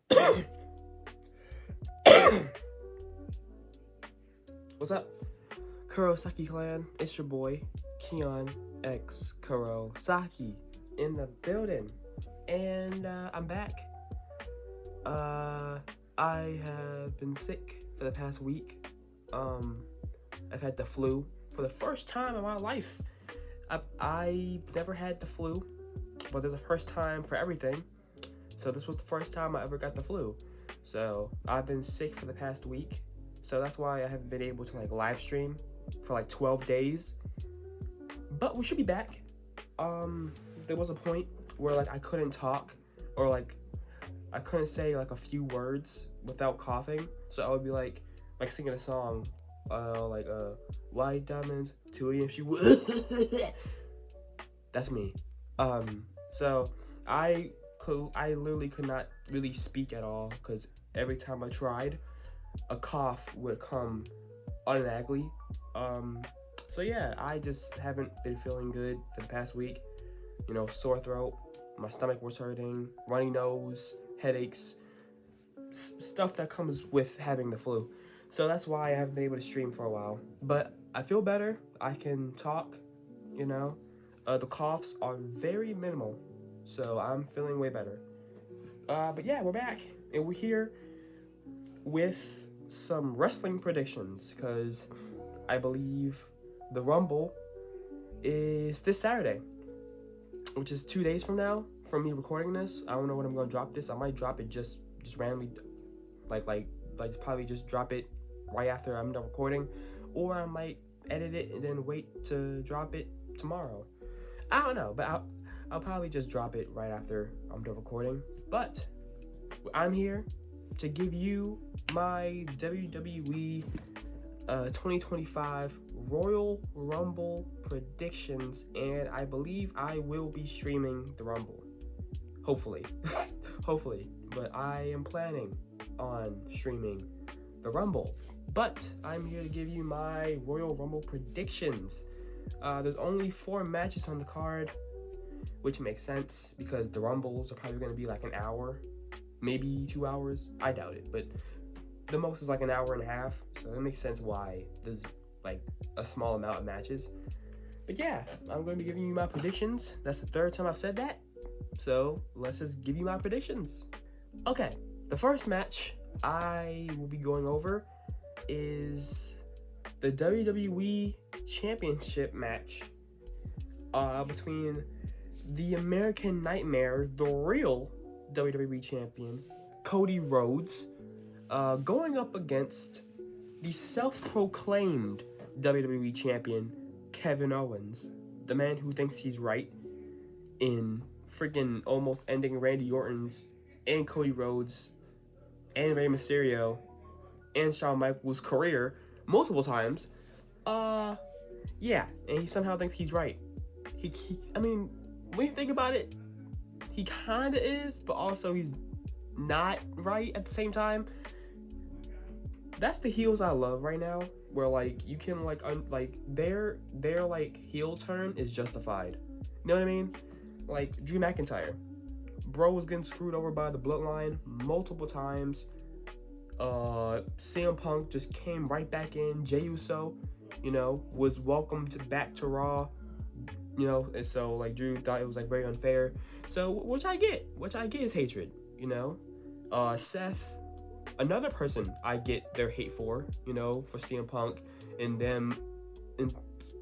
What's up, Kurosaki clan? It's your boy, Keon'S Kurosaki in the building. And I'm back. I have been sick for the past week. I've had the flu for the first time in my life. I've never had the flu, but there's a first time for everything. So this was the first time I ever got the flu. So I've been sick for the past week. So that's why I haven't been able to live stream for 12 days. But we should be back. There was a point where I couldn't talk, or I couldn't say a few words without coughing. So I would be like singing a song, white diamonds, 2 a.m. she That's me. So I literally could not really speak at all, because every time I tried, a cough would come automatically. So yeah, I just haven't been feeling good for the past week. Sore throat, my stomach was hurting, runny nose, headaches, stuff that comes with having the flu. So that's why I haven't been able to stream for a while. But I feel better. I can talk, The coughs are very minimal. So I'm feeling way better. But yeah, we're back. And we're here with some wrestling predictions, because I believe the Rumble is this Saturday, which is 2 days from now from me recording this. I don't know when I'm gonna drop this. I might drop it just randomly, probably just drop it right after I'm done recording, or I might edit it and then wait to drop it tomorrow. I don't know, but I'll probably just drop it right after I'm done recording. But I'm here to give you my WWE 2025 Royal Rumble predictions, and I believe I will be streaming the Rumble. Hopefully. Hopefully. But I am planning on streaming the Rumble. But I'm here to give you my Royal Rumble predictions. There's only 4 matches on the card, which makes sense because the Rumbles are probably going to be an hour, maybe 2 hours. I doubt it, but the most is an hour and a half, so it makes sense why there's a small amount of matches. But yeah, I'm going to be giving you my predictions. That's the 3rd time I've said that, so let's just give you my predictions. Okay, the first match I will be going over is the WWE Championship match between the American Nightmare, the real WWE Champion, Cody Rhodes, going up against the self-proclaimed WWE Champion, Kevin Owens, the man who thinks he's right in freaking almost ending Randy Orton's and Cody Rhodes and Rey Mysterio and Shawn Michaels' career multiple times. Yeah, and he somehow thinks he's right. I mean, when you think about it, he kinda is, but also he's not right at the same time. That's the heels I love right now, where you can their heel turn is justified. You know what I mean? Drew McIntyre, bro was getting screwed over by the Bloodline multiple times. CM Punk just came right back in. Jey Uso, was welcomed back to Raw. And so Drew thought it was very unfair. So which I get is hatred. Seth, another person I get their hate for CM Punk and them. And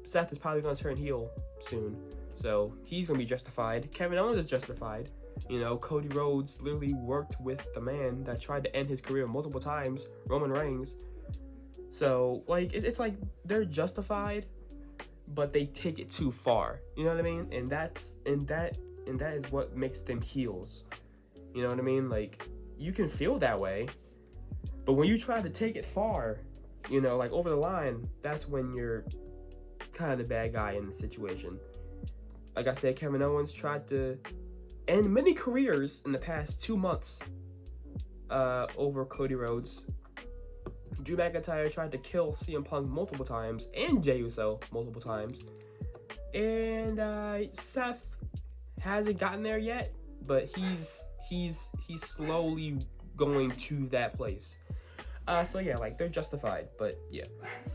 Seth is probably gonna turn heel soon, so he's gonna be justified. Kevin Owens is justified. Cody Rhodes literally worked with the man that tried to end his career multiple times, Roman Reigns. So it's they're justified, but they take it too far. You know what I mean? And that is what makes them heels. You know what I mean? You can feel that way, but when you try to take it far, over the line, that's when you're kind of the bad guy in the situation. Like I said, Kevin Owens tried to end many careers in the past 2 months over Cody Rhodes. Drew McIntyre tried to kill CM Punk multiple times, and Jey Uso multiple times. And Seth hasn't gotten there yet, but he's slowly going to that place. So yeah, like they're justified, but yeah.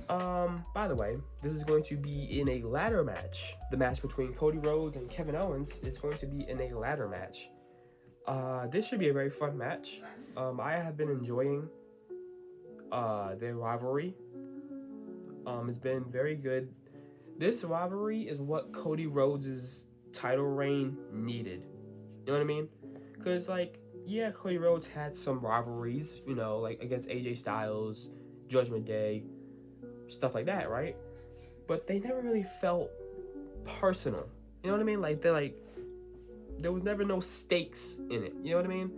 By the way, this is going to be in a ladder match. The match between Cody Rhodes and Kevin Owens. It's going to be in a ladder match. This should be a very fun match. I have been enjoying their rivalry. It's been very good. This rivalry is what Cody Rhodes' title reign needed. You know what I mean? Because, like, yeah, Cody Rhodes had some rivalries, you know, like against AJ Styles, Judgment Day, stuff like that, right? But they never really felt personal. You know what I mean? Like, there was never no stakes in it. You know what I mean?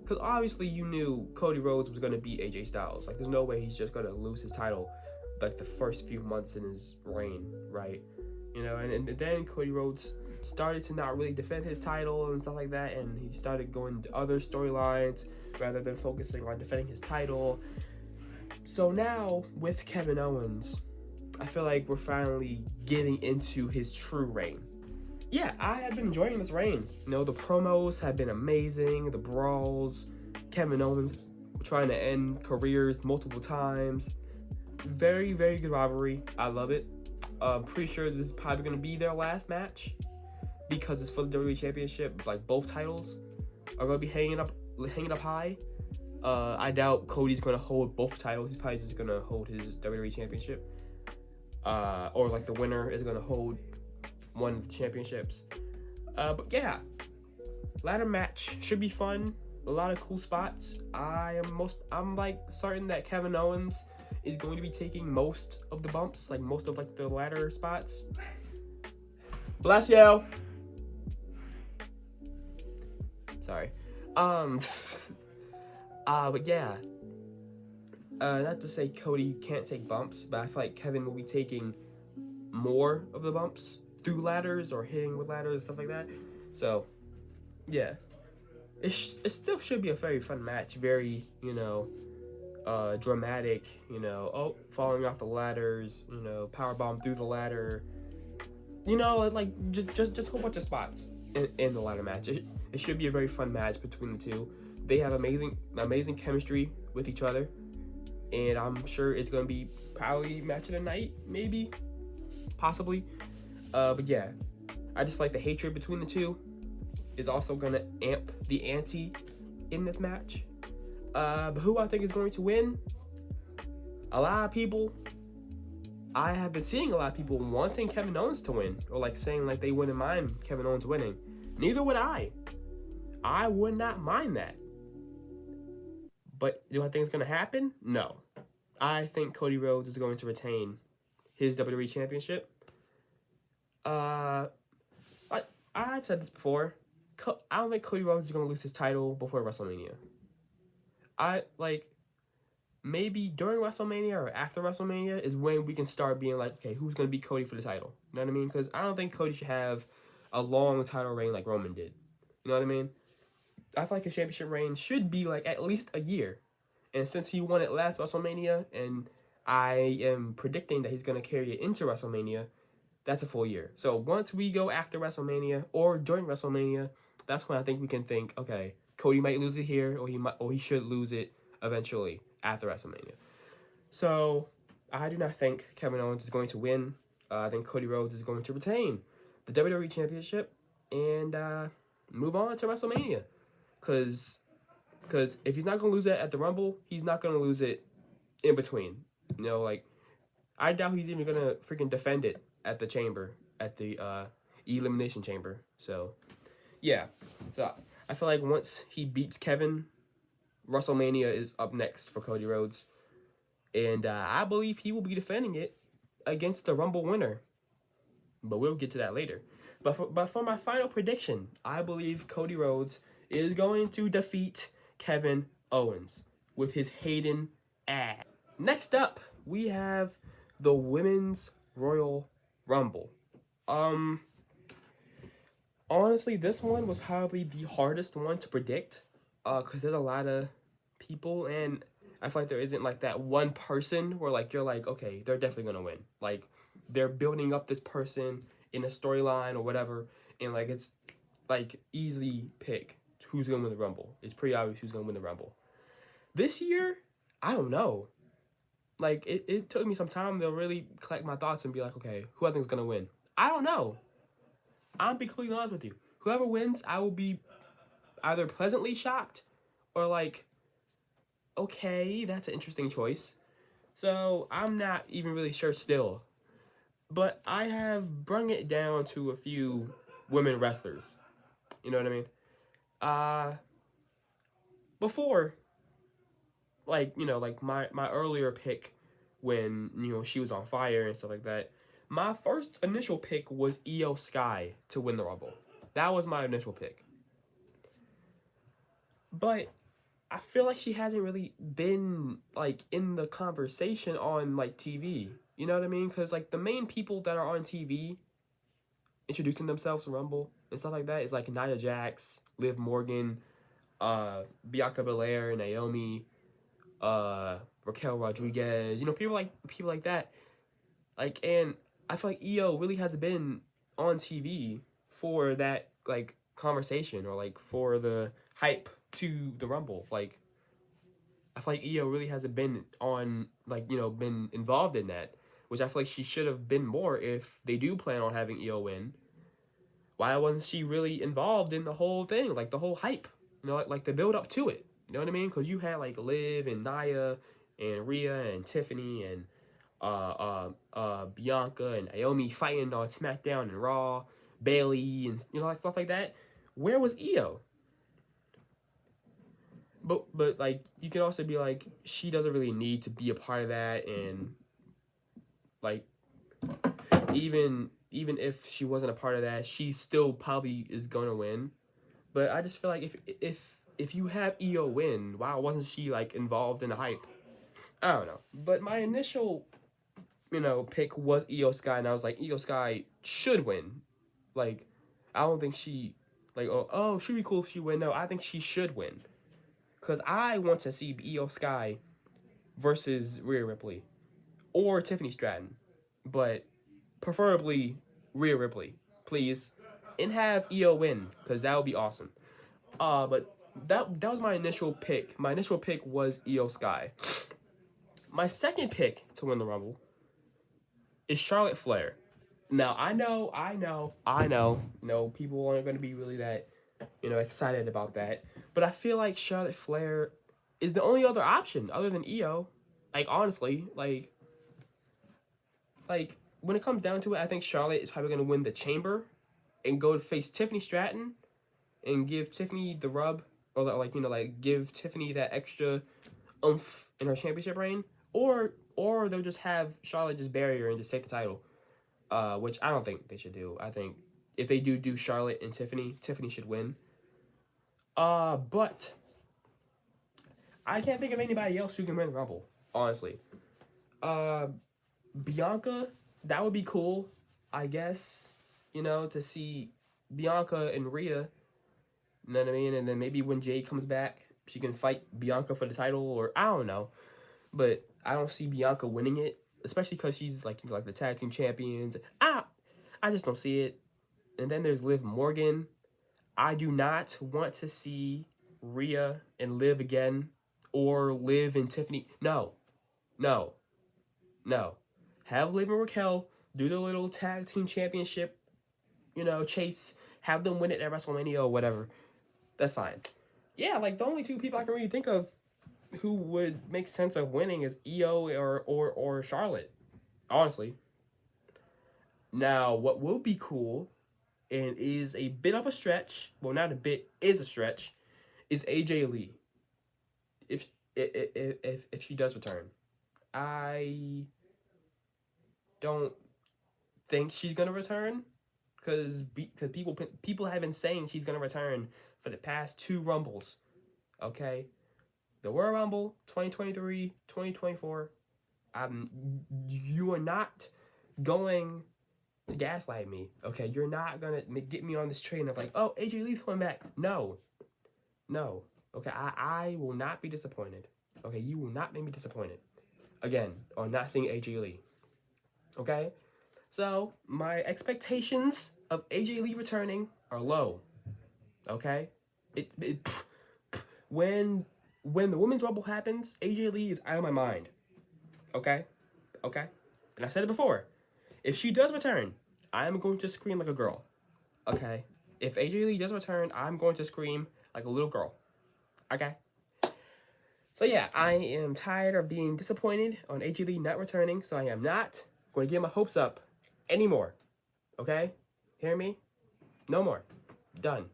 Because obviously you knew Cody Rhodes was going to beat AJ Styles. Like, there's no way he's just going to lose his title, like, the first few months in his reign, right? You know, and then Cody Rhodes started to not really defend his title and stuff like that, and he started going to other storylines rather than focusing on defending his title. So now, with Kevin Owens, I feel like we're finally getting into his true reign. Yeah, I have been enjoying this reign. You know, the promos have been amazing, the brawls, Kevin Owens trying to end careers multiple times. Very, very good rivalry. I love it. Pretty sure this is probably going to be their last match because it's for the WWE Championship. Like, both titles are going to be hanging up high. I doubt Cody's going to hold both titles. He's probably just going to hold his WWE Championship. Or, like, the winner is going to hold one of the championships. But yeah, ladder match should be fun. A lot of cool spots. I'm like certain that Kevin Owens is going to be taking most of the bumps, like most of like the ladder spots. Bless you. Sorry. But yeah. Not to say Cody can't take bumps, but I feel like Kevin will be taking more of the bumps through ladders or hitting with ladders and stuff like that. So, yeah. It still should be a very fun match. Very, you know, dramatic, you know, falling off the ladders, you know, powerbomb through the ladder. You know, like, just a whole bunch of spots in the ladder match. It should be a very fun match between the two. They have amazing chemistry with each other. And I'm sure it's going to be probably match of the night, maybe, possibly. But yeah, I just feel like the hatred between the two is also going to amp the ante in this match. But who I think is going to win? A lot of people. I have been seeing a lot of people wanting Kevin Owens to win, or like saying like they wouldn't mind Kevin Owens winning. Neither would I. I would not mind that. But do I think it's going to happen? No. I think Cody Rhodes is going to retain his WWE Championship. I've said this before. I don't think Cody Rhodes is going to lose his title before WrestleMania. Maybe during WrestleMania or after WrestleMania is when we can start being like, okay, who's going to beat Cody for the title? You know what I mean? Because I don't think Cody should have a long title reign like Roman did. You know what I mean? I feel like his championship reign should be like at least a year. And since he won it last WrestleMania, and I am predicting that he's going to carry it into WrestleMania, that's a full year. So once we go after WrestleMania or during WrestleMania, that's when I think we can think, okay, Cody might lose it here, or he should lose it eventually after WrestleMania. So I do not think Kevin Owens is going to win. I think Cody Rhodes is going to retain the WWE Championship and move on to WrestleMania. Because if he's not going to lose it at the Rumble, he's not going to lose it in between. You know, like, I doubt he's even going to freaking defend it at the chamber, at the Elimination Chamber. So, yeah. So, I feel like once he beats Kevin, WrestleMania is up next for Cody Rhodes. And I believe he will be defending it against the Rumble winner. But we'll get to that later. But for my final prediction, I believe Cody Rhodes is going to defeat Kevin Owens with his Hayden ass. Next up, we have the Women's Royal Rumble. Honestly, this one was probably the hardest one to predict because there's a lot of people, and I feel like there isn't like that one person where like you're like, okay, they're definitely gonna win. Like, they're building up this person in a storyline or whatever, and like it's like easy pick who's gonna win the Rumble. It's pretty obvious who's gonna win the Rumble. This year, I don't know. Like, it took me some time to really collect my thoughts and be like, okay, who I think is going to win? I don't know. I'll be completely honest with you. Whoever wins, I will be either pleasantly shocked or like, okay, that's an interesting choice. So I'm not even really sure still. But I have brung it down to a few women wrestlers. You know what I mean? Uh before, like, like my earlier pick when, she was on fire and stuff like that, my first initial pick was Io Sky to win the Rumble. That was my initial pick. But I feel like she hasn't really been like in the conversation on like TV. You know what I mean? Because like the main people that are on TV introducing themselves to Rumble and stuff like that is like Nia Jax, Liv Morgan, Bianca Belair, Naomi, Raquel Rodriguez. People like that. Like, and I feel like Io really hasn't been on TV for that like conversation or like for the hype to the Rumble. Like, I feel like Io really hasn't been on like been involved in that, which I feel like she should have been more if they do plan on having Io win. Why wasn't she really involved in the whole thing, like the whole hype, like the build up to it? You know what I mean? Because you had like Liv and Nia and Rhea and Tiffany and Bianca and Naomi fighting on SmackDown and Raw, Bailey and like stuff like that. Where was Io? But like you can also be like she doesn't really need to be a part of that, and like even if she wasn't a part of that, she still probably is gonna win. But I just feel like if you have Io win, why wasn't she like involved in the hype? I don't know. But my initial pick was Io Sky, and I was like, Io Sky should win. Like, I don't think she like she'd be cool if she win. No, I think she should win. Cause I want to see Io Sky versus Rhea Ripley or Tiffany Stratton, but preferably Rhea Ripley, please, and have Io win, cause that would be awesome. But that was my initial pick. My initial pick was Io Sky. My second pick to win the Rumble is Charlotte Flair. Now I know, no people aren't going to be really that, excited about that. But I feel like Charlotte Flair is the only other option other than Io. Like honestly, like when it comes down to it, I think Charlotte is probably going to win the Chamber and go to face Tiffany Stratton and give Tiffany the rub, or like give Tiffany that extra oomph in her championship reign, or they'll just have Charlotte just bury her and just take the title, which I don't think they should do. I think if they do Charlotte and Tiffany should win. But I can't think of anybody else who can win the Rumble, honestly. Bianca, that would be cool, I guess, to see Bianca and Rhea. You know what I mean? And then maybe when Jade comes back, she can fight Bianca for the title, or I don't know. But I don't see Bianca winning it, especially because she's like the tag team champions. I just don't see it. And then there's Liv Morgan. I do not want to see Rhea and Liv again, or Liv and Tiffany. No. Have Liv and Raquel do the little tag team championship, chase. Have them win it at WrestleMania or whatever. That's fine. Yeah, like the only two people I can really think of who would make sense of winning is Io or Charlotte, honestly. Now, what will be cool, and is a bit of a stretch, well, not a bit, is a stretch, is AJ Lee. If she does return, I don't think she's gonna return, because people have been saying she's gonna return for the past two Rumbles. Okay, the Royal Rumble 2023, 2024. You are not going to gaslight me. Okay, you're not gonna get me on this train of like, oh, AJ Lee's coming back. No. Okay, I will not be disappointed. Okay, you will not make me disappointed again on not seeing AJ Lee. Okay, so my expectations of AJ Lee returning are low. Okay, when when the Women's Rumble happens, AJ Lee is out of my mind. Okay? Okay? And I said it before. If she does return, I'm going to scream like a girl. Okay? If AJ Lee does return, I'm going to scream like a little girl. Okay? So yeah, I am tired of being disappointed on AJ Lee not returning, so I am not going to get my hopes up anymore. Okay? Hear me? No more. Done.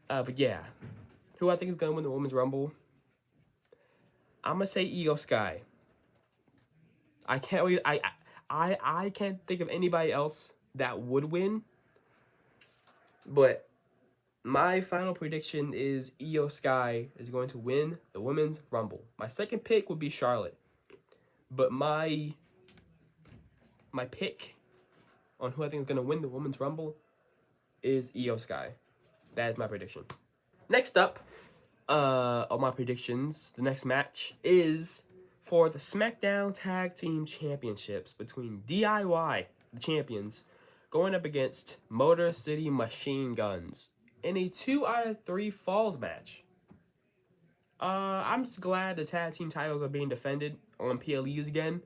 But yeah. Who I think is going to win the Women's Rumble? I'm going to say Io Sky. I can't really, I can't think of anybody else that would win. But my final prediction is Io Sky is going to win the Women's Rumble. My second pick would be Charlotte. But my pick on who I think is going to win the Women's Rumble is Io Sky. That is my prediction. Next up, on my predictions, the next match is for the SmackDown Tag Team Championships between DIY, the champions, going up against Motor City Machine Guns in a 2 out of 3 falls match. I'm just glad the tag team titles are being defended on PLEs again.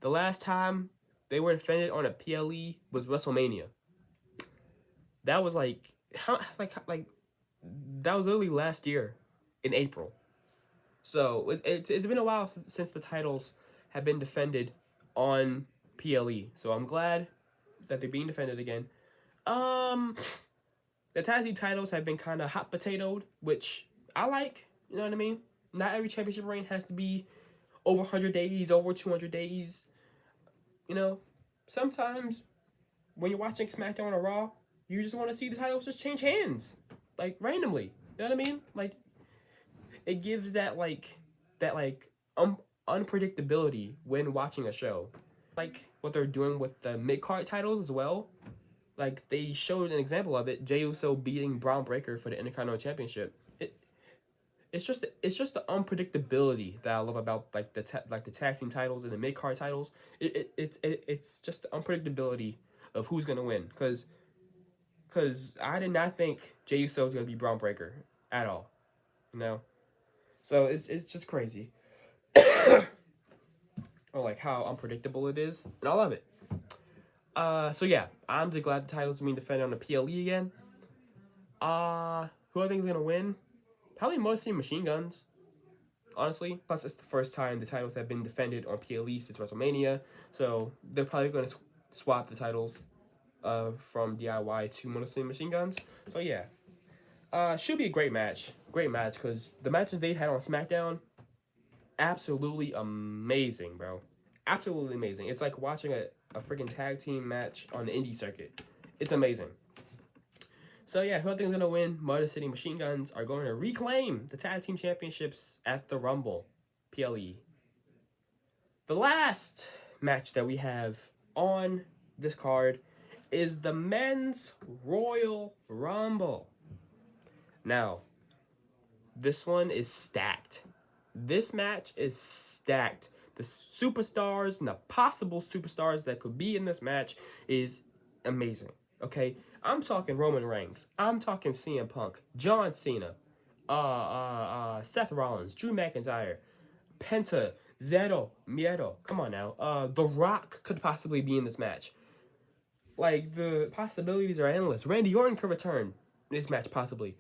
The last time they were defended on a PLE was WrestleMania. That was like that was literally last year in April. So it's been a while since the titles have been defended on PLE. So I'm glad that they're being defended again. The tag team titles have been kind of hot potatoed, which I like. You know what I mean? Not every championship reign has to be over 100 days, over 200 days. You know, sometimes when you're watching SmackDown or Raw, you just want to see the titles just change hands, like randomly. You know what I mean? Like, it gives that unpredictability when watching a show. Like what they're doing with the mid-card titles as well. Like, they showed an example of it, Jey Uso beating Braun Breaker for the Intercontinental Championship. It's just the unpredictability that I love about like the tag team titles and the mid card titles. It's just the unpredictability of who's gonna win. Cause I did not think Jey Uso was gonna be Braun Breaker at all, you know. So it's just crazy. Or like how unpredictable it is, and I love it. So yeah, I'm just glad the titles are being defended on the PLE again. Who I think is gonna win? Probably mostly Machine Guns, honestly. Plus, it's the first time the titles have been defended on PLE since WrestleMania, so they're probably going to swap the titles from DIY to Motor City Machine Guns. So yeah, should be a great match. Great match, because the matches they had on SmackDown, absolutely amazing, bro. Absolutely amazing. It's like watching a freaking tag team match on the indie circuit. It's amazing. So yeah, who I think is going to win? Motor City Machine Guns are going to reclaim the Tag Team Championships at the Rumble, PLE. The last match that we have on this card is the Men's Royal Rumble. Now, this one is stacked. This match is stacked. The superstars and the possible superstars that could be in this match is amazing. Okay? I'm talking Roman Reigns. I'm talking CM Punk, John Cena, Seth Rollins, Drew McIntyre, Penta, Zero, Miedo. Come on now. The Rock could possibly be in this match. Like, the possibilities are endless. Randy Orton could return in this match, possibly.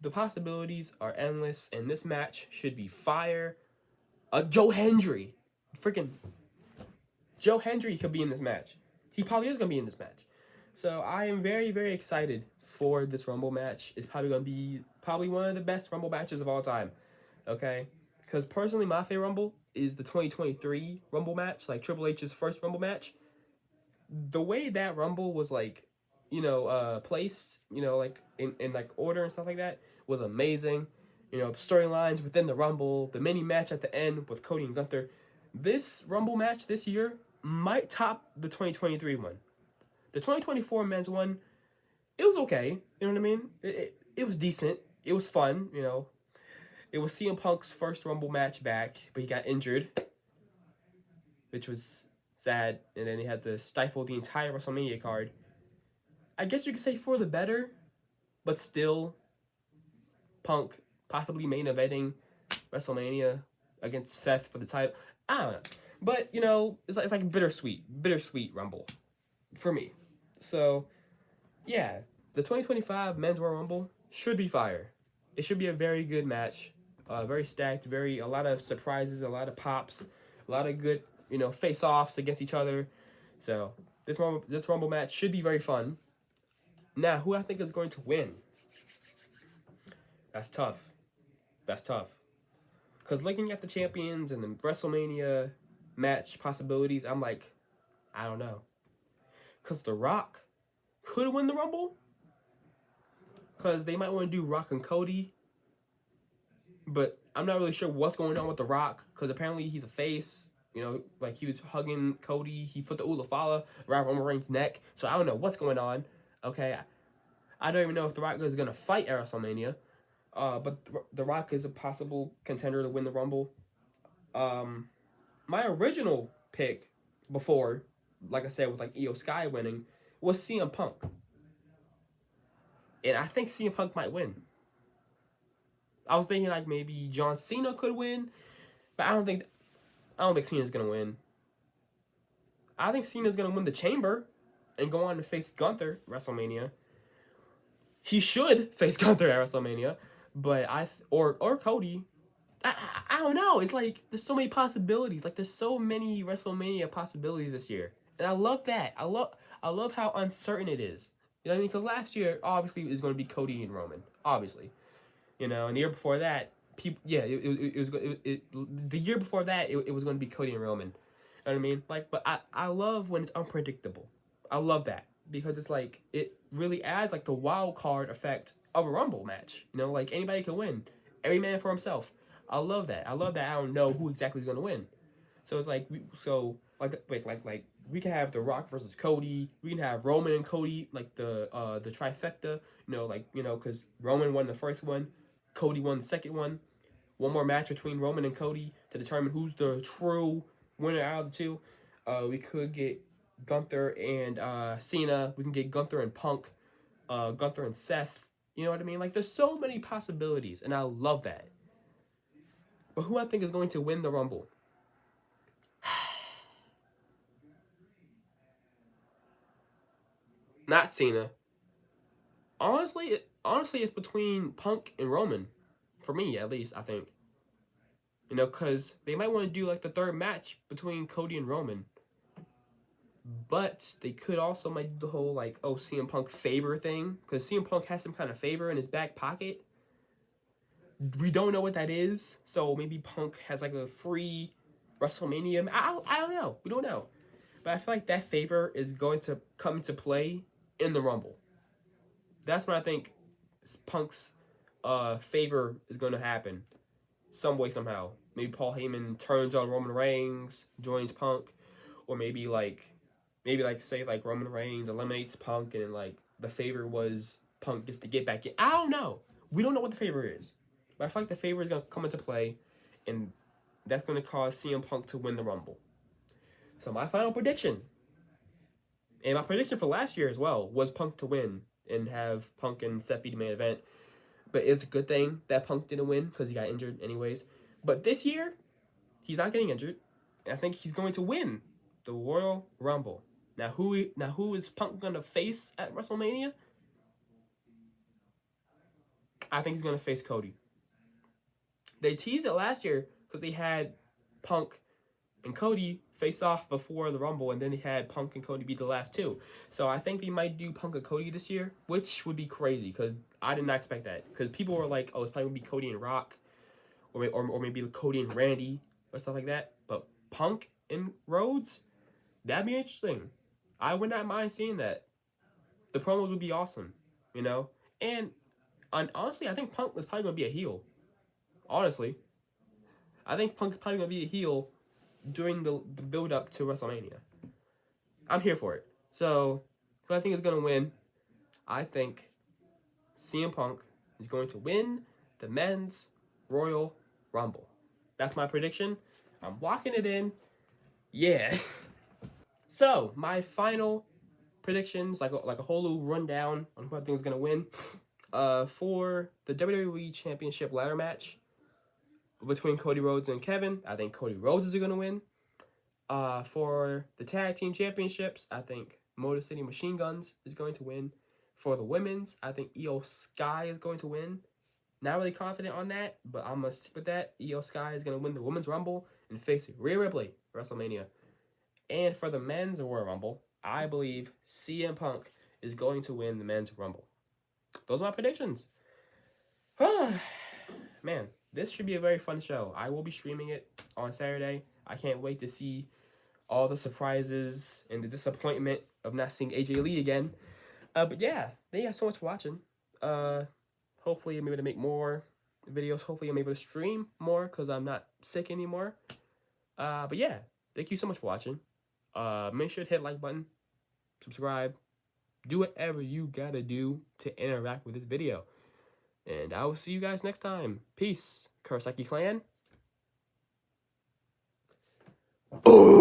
The possibilities are endless, and this match should be fire. Joe Hendry. Freaking Joe Hendry could be in this match. He probably is going to be in this match. So I am very, very excited for this Rumble match. It's probably going to be one of the best Rumble matches of all time. Okay? Because personally, my favorite Rumble is the 2023 Rumble match, like Triple H's first Rumble match. The way that Rumble was like, placed, like in like order and stuff like that was amazing. The storylines within the Rumble, the mini match at the end with Cody and Gunther. This Rumble match this year might top the 2023 one. The 2024 men's one, it was okay. You know what I mean? It was decent. It was fun, It was CM Punk's first Rumble match back, but he got injured, which was sad. And then he had to stifle the entire WrestleMania card. I guess you could say for the better, but still, Punk possibly main eventing WrestleMania against Seth for the title. I don't know. But, you know, it's like bittersweet Rumble for me. So, yeah, the 2025 Men's Royal Rumble should be fire. It should be a very good match. Very stacked, a lot of surprises, a lot of pops, a lot of good, you know, face-offs against each other. So, this Rumble match should be very fun. Now, who I think is going to win? That's tough. That's tough. Because looking at the champions and the WrestleMania match possibilities, I'm like, I don't know. Because The Rock could win the Rumble. Because they might want to do Rock and Cody. But I'm not really sure what's going on with The Rock. Because apparently he's a face. You know, like he was hugging Cody. He put the Ulafala around Roman Reigns' neck. So I don't know what's going on. Okay. I don't even know if The Rock is going to fight at WrestleMania. But The Rock is a possible contender to win the Rumble. My original pick before, like I said, with like Io Sky winning, was CM Punk. And I think CM Punk might win. I was thinking like maybe John Cena could win, but I don't think Cena's gonna win. I think Cena's gonna win the Chamber and go on to face Gunther at WrestleMania. He should face Gunther at WrestleMania, but or Cody. I don't know. It's like there's so many possibilities. Like there's so many WrestleMania possibilities this year, and I love that. I love how uncertain it is. You know what I mean? Because last year obviously it was going to be Cody and Roman, obviously. You know, and the year before that, the year before that it was going to be Cody and Roman. You know what I mean? Like, but I love when it's unpredictable. I love that because it's like it really adds like the wild card effect of a Rumble match. You know, like anybody can win, every man for himself. I love that. I love that. I don't know who exactly is going to win. So it's like we can have The Rock versus Cody. We can have Roman and Cody, like the trifecta. Because Roman won the first one, Cody won the second one. One more match between Roman and Cody to determine who's the true winner out of the two. We could get Gunther and Cena. We can get Gunther and Punk. Gunther and Seth. You know what I mean? Like there's so many possibilities, and I love that. But who I think is going to win the Rumble? Not Cena. Honestly, it's between Punk and Roman. For me, at least, I think. You know, because they might want to do, like, the third match between Cody and Roman. But they could also might do the whole, like, CM Punk favor thing. Because CM Punk has some kind of favor in his back pocket. We don't know what that is. So maybe Punk has, like, a free WrestleMania. I don't know. We don't know. But I feel like that favor is going to come into play in the Rumble. That's when I think Punk's favor is going to happen. Some way, somehow. Maybe Paul Heyman turns on Roman Reigns, joins Punk. Or maybe say Roman Reigns eliminates Punk and like the favor was Punk gets to get back in. I don't know. We don't know what the favor is. But I feel like the favor is going to come into play. And that's going to cause CM Punk to win the Rumble. So my final prediction, and my prediction for last year as well, was Punk to win and have Punk and Seth be the main event. But it's a good thing that Punk didn't win because he got injured anyways. But this year, he's not getting injured. And I think he's going to win the Royal Rumble. Now who is Punk going to face at WrestleMania? I think he's going to face Cody. They teased it last year because they had Punk and Cody face off before the Rumble, and then they had Punk and Cody be the last two. So I think they might do Punk and Cody this year, which would be crazy because I did not expect that. Because people were like, oh, it's probably going to be Cody and Rock, or maybe Cody and Randy, or stuff like that. But Punk and Rhodes, that'd be interesting. I would not mind seeing that. The promos would be awesome, you know? And honestly, I think Punk is probably going to be a heel. Honestly. I think Punk's probably going to be a heel during the build-up to WrestleMania. I'm here for it. So, who I think is going to win? I think CM Punk is going to win the Men's Royal Rumble. That's my prediction. I'm locking it in. Yeah. So, my final predictions, like a whole little rundown on who I think is going to win. For the WWE Championship ladder match between Cody Rhodes and Kevin, I think Cody Rhodes is going to win. For the tag team championships, I think Motor City Machine Guns is going to win. For the women's, I think Io Sky is going to win. Not really confident on that, but I'm going to stick with that. Io Sky is going to win the Women's Rumble and face Rhea Ripley WrestleMania. And for the Men's Royal Rumble, I believe CM Punk is going to win the Men's Rumble. Those are my predictions. Man, this should be a very fun show. I will be streaming it on Saturday. I can't wait to see all the surprises and the disappointment of not seeing AJ Lee again. But yeah, thank you guys so much for watching. Hopefully I'm able to make more videos. Hopefully I'm able to stream more because I'm not sick anymore. But yeah, thank you so much for watching. Make sure to hit the like button, subscribe, do whatever you gotta do to interact with this video. And I will see you guys next time. Peace. Kurosaki Clan. Oh!